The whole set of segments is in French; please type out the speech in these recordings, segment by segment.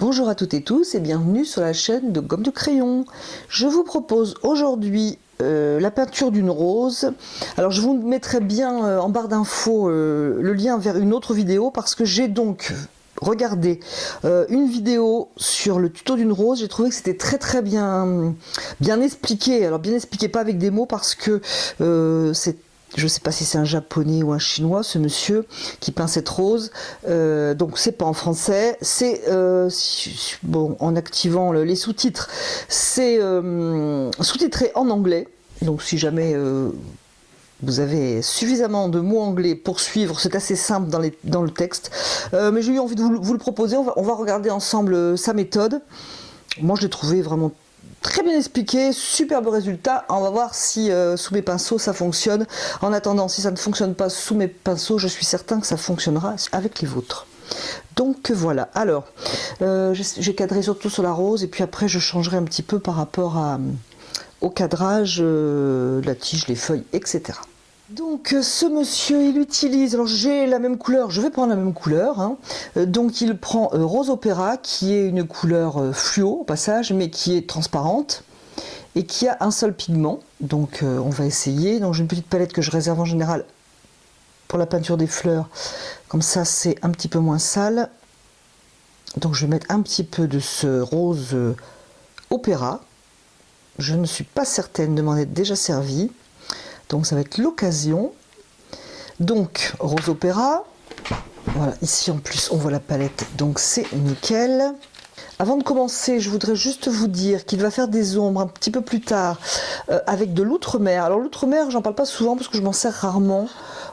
Bonjour à toutes et tous et bienvenue sur la chaîne de Gomme de Crayon. Je vous propose aujourd'hui la peinture d'une rose. Alors je vous mettrai bien en barre d'infos le lien vers une autre vidéo parce que j'ai donc regardé une vidéo sur le tuto d'une rose. J'ai trouvé que c'était très bien expliqué. Alors bien expliqué, pas avec des mots parce que c'est... Je ne sais pas si c'est un japonais ou un chinois, ce monsieur qui peint cette rose. Donc c'est pas en français. C'est bon, en activant les sous-titres, c'est sous-titré en anglais. Donc si jamais vous avez suffisamment de mots anglais pour suivre, c'est assez simple dans le texte. Mais j'ai eu envie de vous le proposer. On va regarder ensemble sa méthode. Moi je l'ai trouvé vraiment très bien expliqué, superbe résultat. On va voir si sous mes pinceaux ça fonctionne. En attendant, si ça ne fonctionne pas sous mes pinceaux, je suis certain que ça fonctionnera avec les vôtres. Donc voilà, alors j'ai cadré surtout sur la rose et puis après je changerai un petit peu par rapport au cadrage, la tige, les feuilles, etc. Donc ce monsieur il utilise, alors j'ai la même couleur, je vais prendre la même couleur, hein. Donc il prend Rose Opéra qui est une couleur fluo au passage mais qui est transparente et qui a un seul pigment. Donc on va essayer, donc j'ai une petite palette que je réserve en général pour la peinture des fleurs, comme ça c'est un petit peu moins sale. Donc je vais mettre un petit peu de ce Rose Opéra, je ne suis pas certaine de m'en être déjà servi. Donc ça va être l'occasion. Donc Rose Opéra. Voilà, ici en plus on voit la palette, donc c'est nickel. Avant de commencer, je voudrais juste vous dire qu'il va faire des ombres un petit peu plus tard avec de l'outre-mer. Alors l'outre-mer, j'en parle pas souvent parce que je m'en sers rarement.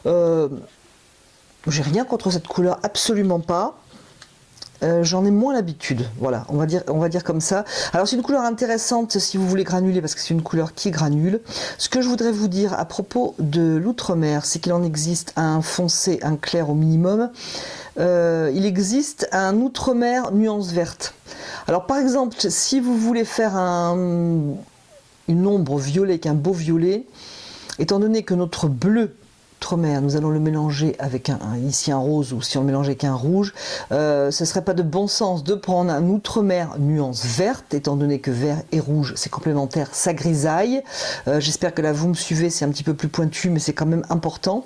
J'ai rien contre cette couleur, absolument pas. J'en ai moins l'habitude, voilà, on va dire comme ça. Alors c'est une couleur intéressante si vous voulez granuler, parce que c'est une couleur qui granule. Ce que je voudrais vous dire à propos de l'outre-mer, c'est qu'il en existe un foncé, un clair au minimum. Il existe un outre-mer nuance verte. Alors par exemple, si vous voulez faire une ombre violet avec un beau violet, étant donné que notre bleu outre-mer, nous allons le mélanger avec ici un rose, ou si on le mélange avec un rouge, ce ne serait pas de bon sens de prendre un outre-mer nuance verte, étant donné que vert et rouge c'est complémentaire, ça grisaille. J'espère que là vous me suivez, c'est un petit peu plus pointu mais c'est quand même important.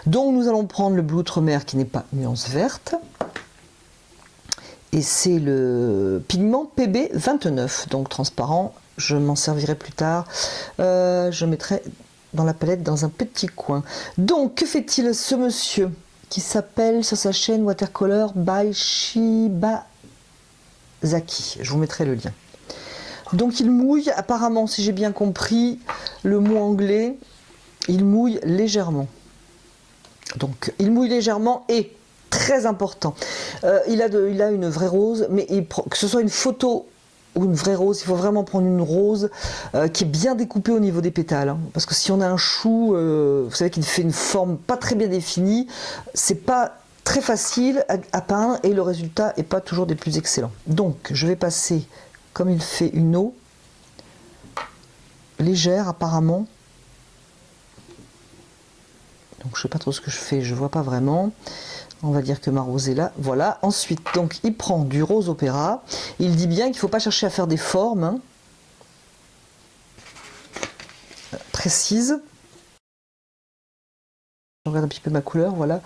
Donc nous allons prendre le bleu outre-mer qui n'est pas nuance verte, et c'est le pigment PB29, donc transparent. Je m'en servirai plus tard, je mettrai dans la palette dans un petit coin. Donc que fait-il ce monsieur qui s'appelle sur sa chaîne Watercolor by Shibazaki? Je vous mettrai le lien. Donc il mouille, apparemment si j'ai bien compris le mot anglais, il mouille légèrement. Donc il mouille légèrement et très important, il a une vraie rose, mais que ce soit une photo ou une vraie rose, il faut vraiment prendre une rose qui est bien découpée au niveau des pétales, hein, parce que si on a un chou, vous savez qu'il fait une forme pas très bien définie, c'est pas très facile à peindre et le résultat est pas toujours des plus excellents. Donc je vais passer, comme il fait, une eau légère apparemment. Donc je sais pas trop ce que je fais, je vois pas vraiment. On va dire que ma rose est là, voilà. Ensuite, donc, il prend du Rose Opéra. Il dit bien qu'il ne faut pas chercher à faire des formes, hein, précises. Je regarde un petit peu ma couleur, voilà.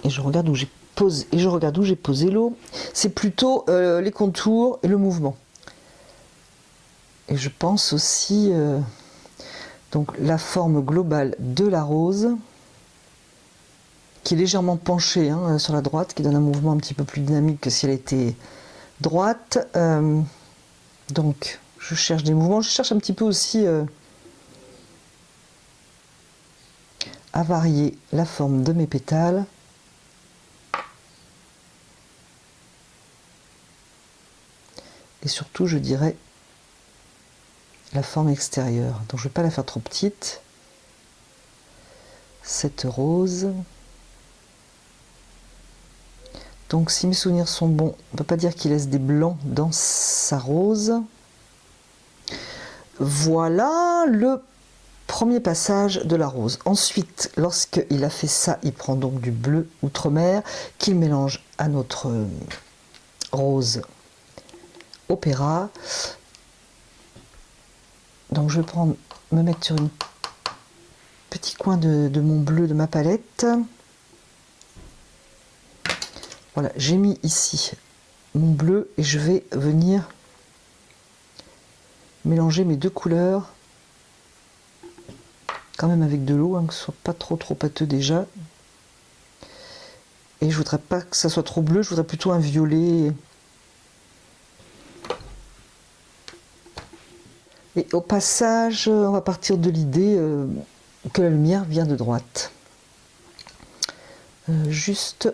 Et je regarde où j'ai posé l'eau. C'est plutôt les contours et le mouvement. Et je pense aussi donc la forme globale de la rose, qui est légèrement penchée, hein, sur la droite, qui donne un mouvement un petit peu plus dynamique que si elle était droite. Donc je cherche des mouvements, je cherche un petit peu aussi à varier la forme de mes pétales. Et surtout je dirais la forme extérieure. Donc je ne vais pas la faire trop petite, cette rose. Donc si mes souvenirs sont bons, on ne peut pas dire qu'il laisse des blancs dans sa rose. Voilà le Premier passage de la rose. Ensuite, lorsqu'il a fait ça, il prend donc du bleu outre-mer qu'il mélange à notre rose opéra. Donc je vais me mettre sur un petit coin de mon bleu de ma palette. Voilà, j'ai mis ici mon bleu et je vais venir mélanger mes deux couleurs quand même avec de l'eau, que ce soit pas trop pâteux déjà. Et je voudrais pas que ça soit trop bleu, je voudrais plutôt un violet. Et au passage, on va partir de l'idée que la lumière vient de droite. Juste,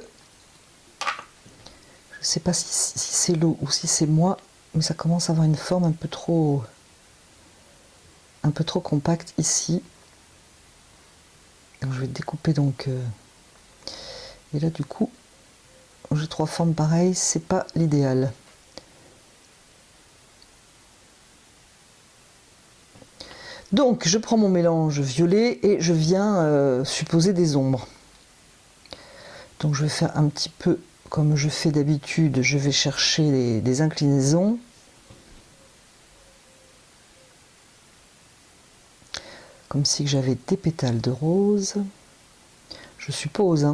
je sais pas si c'est l'eau ou si c'est moi, mais ça commence à avoir une forme un peu trop compacte ici. Donc je vais découper donc. Et là du coup, j'ai trois formes pareilles, c'est pas l'idéal. Donc je prends mon mélange violet et je viens supposer des ombres. Donc je vais faire un petit peu comme je fais d'habitude, je vais chercher des inclinaisons. Comme si j'avais des pétales de rose. Je suppose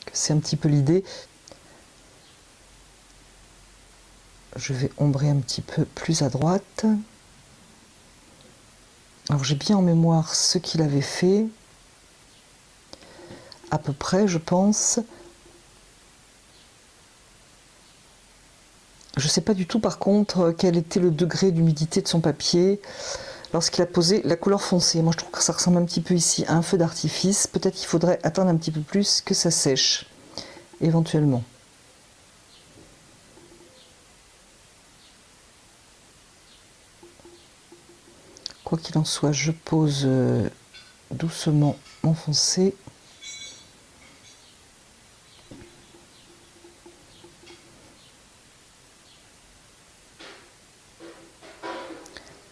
que c'est un petit peu l'idée. Je vais ombrer un petit peu plus à droite. Alors j'ai bien en mémoire ce qu'il avait fait. À peu près, je pense. Je ne sais pas du tout par contre quel était le degré d'humidité de son papier lorsqu'il a posé la couleur foncée. Moi je trouve que ça ressemble un petit peu ici à un feu d'artifice. Peut-être qu'il faudrait attendre un petit peu plus que ça sèche, éventuellement. Quoi qu'il en soit, je pose doucement mon foncé.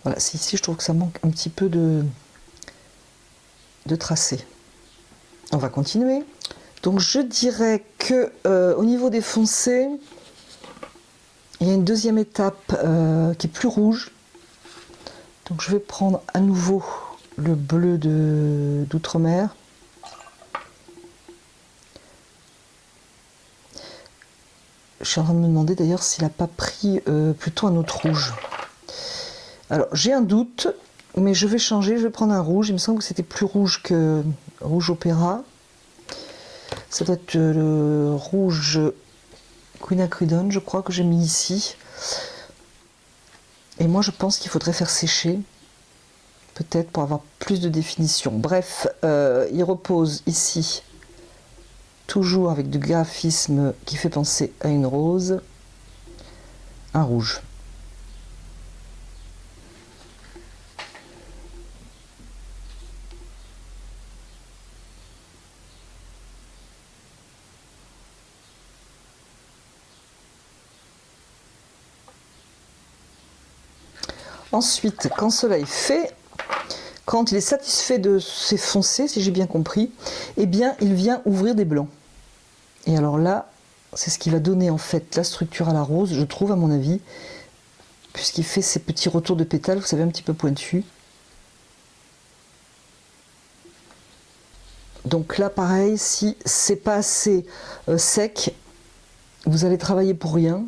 Voilà, c'est ici je trouve que ça manque un petit peu de tracé. On va continuer. Donc je dirais que au niveau des foncés, il y a une deuxième étape qui est plus rouge. Donc je vais prendre à nouveau le bleu d'outre-mer. Je suis en train de me demander d'ailleurs s'il n'a pas pris plutôt un autre rouge. Alors j'ai un doute, mais je vais changer, je vais prendre un rouge. Il me semble que c'était plus rouge que rouge opéra. Ça doit être le rouge quinacridone, je crois, que j'ai mis ici. Et moi je pense qu'il faudrait faire sécher, peut-être pour avoir plus de définition. Bref, il repose ici, toujours avec du graphisme qui fait penser à une rose, un rouge. Ensuite, quand cela est fait, quand il est satisfait de ses foncés, si j'ai bien compris, eh bien, il vient ouvrir des blancs. Et alors là, c'est ce qui va donner en fait la structure à la rose, je trouve, à mon avis, puisqu'il fait ces petits retours de pétales, vous savez, un petit peu pointus. Donc là, pareil, si c'est pas assez sec, vous allez travailler pour rien.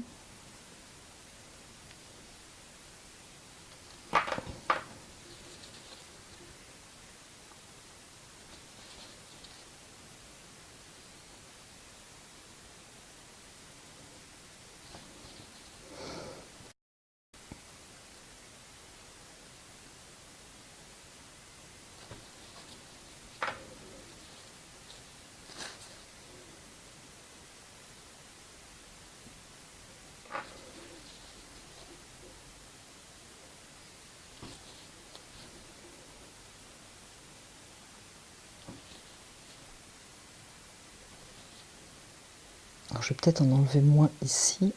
Alors, je vais peut-être en enlever moins ici.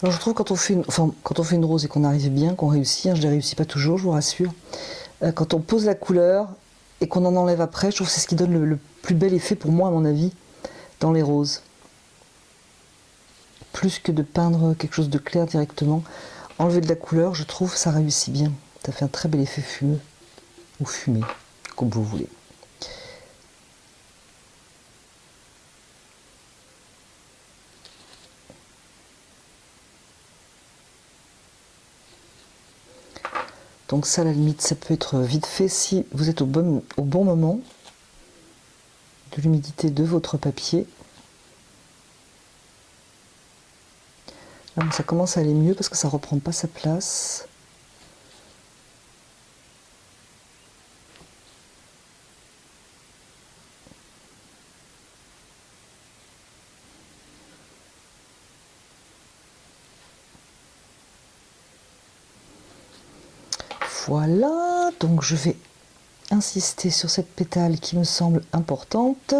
Alors je trouve quand on fait quand on fait une rose et qu'on arrive bien, qu'on réussit, hein, je ne les réussis pas toujours, je vous rassure, quand on pose la couleur et qu'on en enlève après, je trouve que c'est ce qui donne le plus bel effet pour moi à mon avis dans les roses. Plus que de peindre quelque chose de clair directement, enlever de la couleur, je trouve ça réussit bien. Ça fait un très bel effet fumeux ou fumé, comme vous voulez. Donc ça, à la limite, ça peut être vite fait si vous êtes au bon moment de l'humidité de votre papier. Là, ça commence à aller mieux parce que ça ne reprend pas sa place. Voilà, donc je vais insister sur cette pétale qui me semble importante.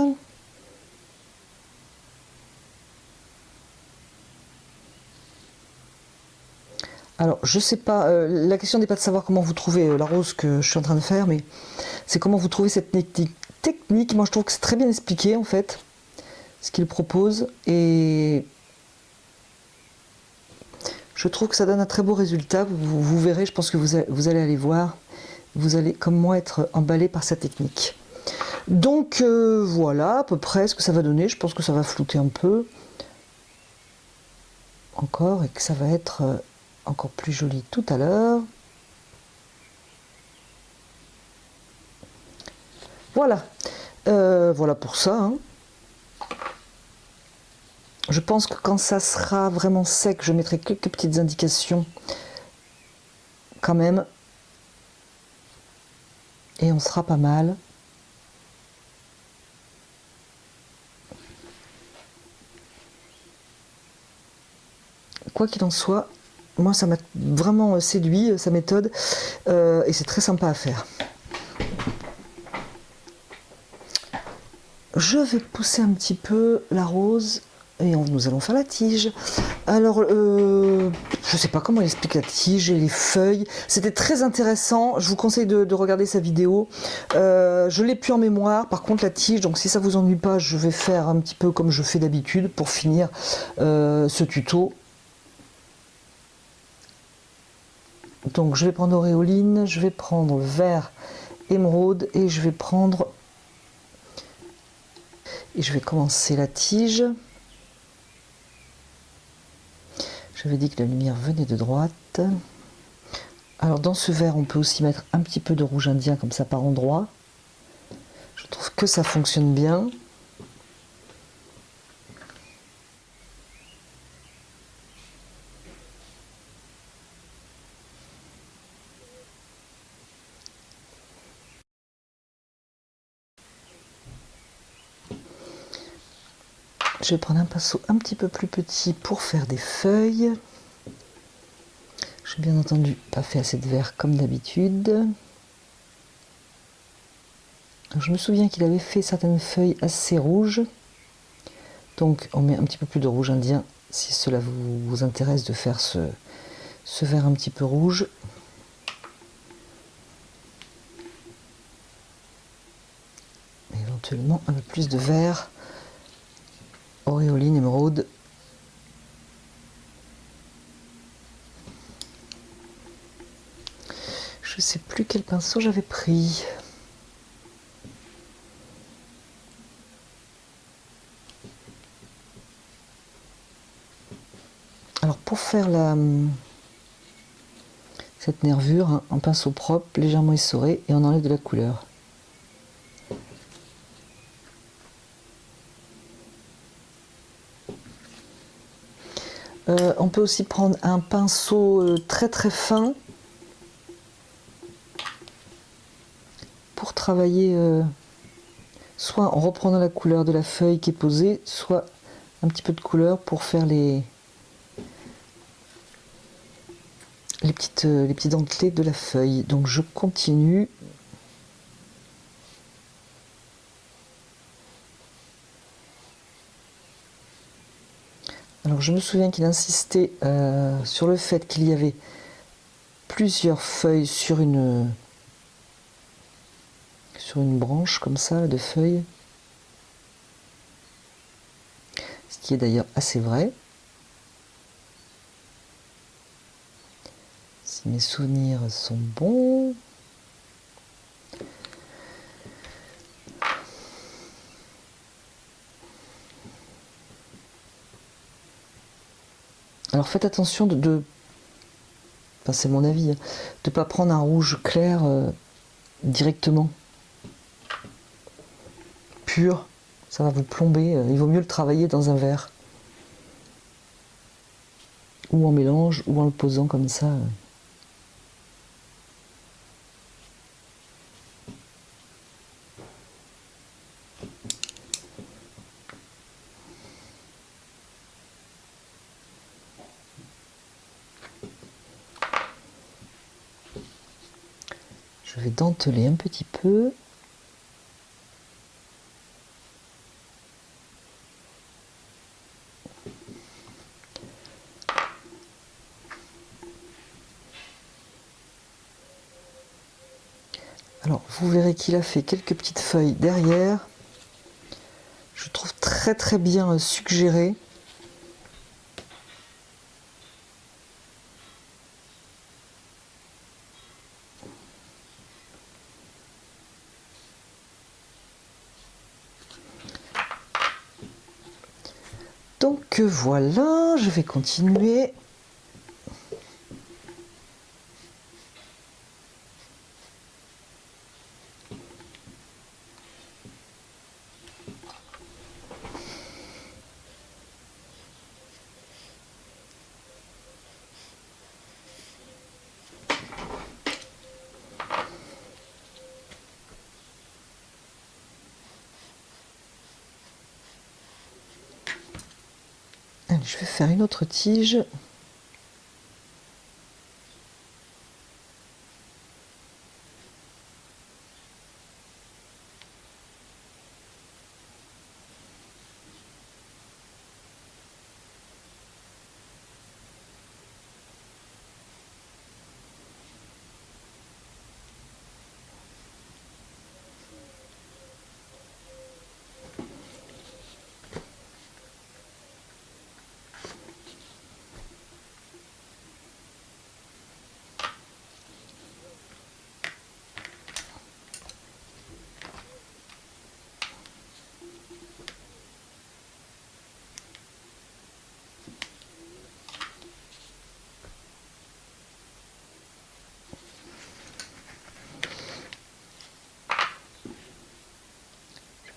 Alors, je sais pas, la question n'est pas de savoir comment vous trouvez la rose que je suis en train de faire, mais c'est comment vous trouvez cette technique. Moi, je trouve que c'est très bien expliqué, en fait, ce qu'il propose, et je trouve que ça donne un très beau résultat. Vous verrez, je pense que vous allez aller voir, vous allez, comme moi, être emballé par sa technique. Donc, voilà à peu près ce que ça va donner. Je pense que ça va flouter un peu, encore, et que ça va être encore plus joli tout à l'heure. Voilà, voilà pour ça. Hein. Je pense que quand ça sera vraiment sec, je mettrai quelques petites indications quand même. Et on sera pas mal. Quoi qu'il en soit, moi ça m'a vraiment séduit, sa méthode, et c'est très sympa à faire. Je vais pousser un petit peu la rose et nous allons faire la tige. Alors, je sais pas comment il explique la tige et les feuilles. C'était très intéressant. Je vous conseille de regarder sa vidéo. Je l'ai plus en mémoire. Par contre, la tige, donc si ça vous ennuie pas, je vais faire un petit peu comme je fais d'habitude pour finir ce tuto. Donc, je vais prendre auréoline, je vais prendre vert émeraude et je vais prendre... Et je vais commencer la tige. J'avais dit que la lumière venait de droite. Alors dans ce vert, on peut aussi mettre un petit peu de rouge indien comme ça par endroit. Je trouve que ça fonctionne bien. Je vais prendre un pinceau un petit peu plus petit pour faire des feuilles. Je n'ai bien entendu pas fait assez de vert comme d'habitude. Je me souviens qu'il avait fait certaines feuilles assez rouges. Donc on met un petit peu plus de rouge indien si cela vous intéresse de faire ce vert un petit peu rouge. Éventuellement un peu plus de vert. Auréoline, émeraude. Je sais plus quel pinceau j'avais pris. Alors pour faire cette nervure, hein, un pinceau propre, légèrement essoré, et on enlève de la couleur. On peut aussi prendre un pinceau très très fin pour travailler soit en reprenant la couleur de la feuille qui est posée, soit un petit peu de couleur pour faire les petits dentelés de la feuille. Donc je continue. Alors je me souviens qu'il insistait sur le fait qu'il y avait plusieurs feuilles sur une branche comme ça de feuilles. Ce qui est d'ailleurs assez vrai. Si mes souvenirs sont bons. Alors faites attention enfin c'est mon avis, de ne pas prendre un rouge clair directement. Pur, ça va vous plomber, il vaut mieux le travailler dans un verre. Ou en mélange, ou en le posant comme ça. Je vais denteler un petit peu. Alors, vous verrez qu'il a fait quelques petites feuilles derrière. Je trouve très très bien suggéré. Donc voilà, je vais continuer. Allez, je vais faire une autre tige.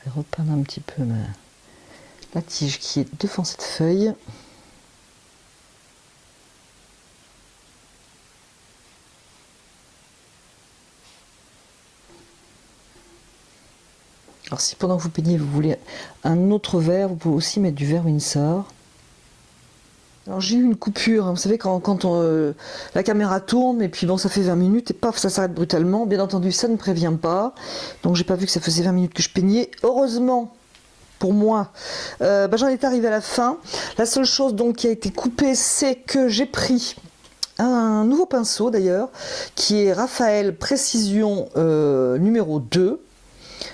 Je vais repeindre un petit peu la tige qui est devant cette feuille. Alors si pendant que vous peignez vous voulez un autre verre, vous pouvez aussi mettre du verre Winsor. Alors j'ai eu une coupure, hein. Vous savez quand la caméra tourne et puis bon ça fait 20 minutes et paf ça s'arrête brutalement. Bien entendu ça ne prévient pas, donc j'ai pas vu que ça faisait 20 minutes que je peignais. Heureusement pour moi, j'en étais arrivée à la fin. La seule chose donc qui a été coupée, c'est que j'ai pris un nouveau pinceau d'ailleurs, qui est Raphaël Précision numéro 2.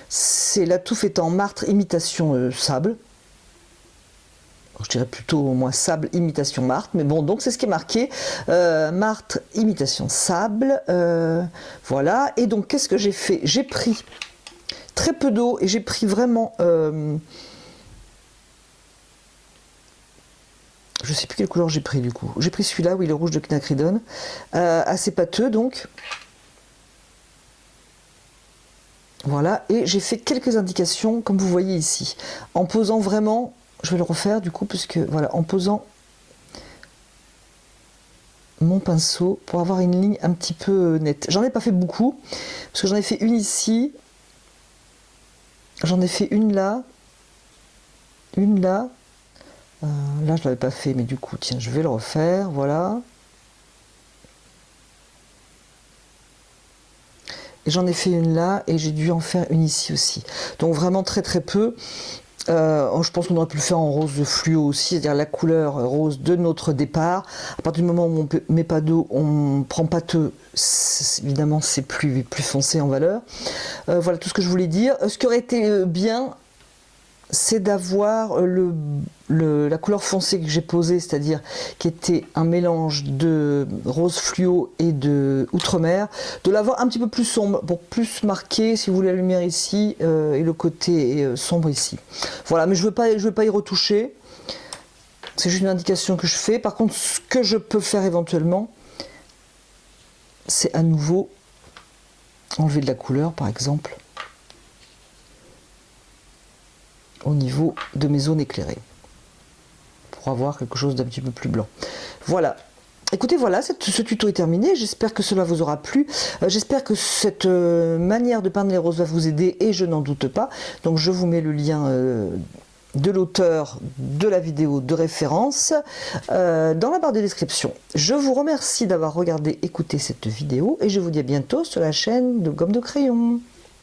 C'est la touffe étant martre imitation sable. Je dirais plutôt au moins sable imitation martre, mais bon, donc c'est ce qui est marqué, martre imitation sable, voilà. Et donc qu'est-ce que j'ai fait? J'ai pris très peu d'eau et j'ai pris vraiment, je sais plus quelle couleur j'ai pris du coup. J'ai pris celui-là, oui, le rouge de Quinacridone, assez pâteux donc. Voilà, et j'ai fait quelques indications comme vous voyez ici, en posant vraiment. Je vais le refaire du coup, puisque voilà, en posant mon pinceau pour avoir une ligne un petit peu nette. J'en ai pas fait beaucoup, parce que j'en ai fait une ici, j'en ai fait une là, là je l'avais pas fait, mais du coup, tiens, je vais le refaire, voilà. Et j'en ai fait une là, et j'ai dû en faire une ici aussi. Donc vraiment très très peu. Je pense qu'on aurait pu le faire en rose fluo aussi, c'est-à-dire la couleur rose de notre départ. À partir du moment où on ne met pas d'eau, on prend pâteux, évidemment c'est plus foncé en valeur. Voilà tout ce que je voulais dire. Ce qui aurait été bien, c'est d'avoir la couleur foncée que j'ai posée, c'est-à-dire qui était un mélange de rose fluo et de outre-mer, de l'avoir un petit peu plus sombre pour plus marquer, si vous voulez, la lumière ici et le côté sombre ici. Voilà, mais je veux pas y retoucher. C'est juste une indication que je fais. Par contre, ce que je peux faire éventuellement, c'est à nouveau enlever de la couleur, par exemple, au niveau de mes zones éclairées pour avoir quelque chose d'un petit peu plus blanc. Voilà, écoutez, voilà, ce tuto est terminé, j'espère que cela vous aura plu, j'espère que cette manière de peindre les roses va vous aider et je n'en doute pas. Donc je vous mets le lien de l'auteur de la vidéo de référence dans la barre de description. Je vous remercie d'avoir regardé, écouté cette vidéo et je vous dis à bientôt sur la chaîne de Gomme de Crayon.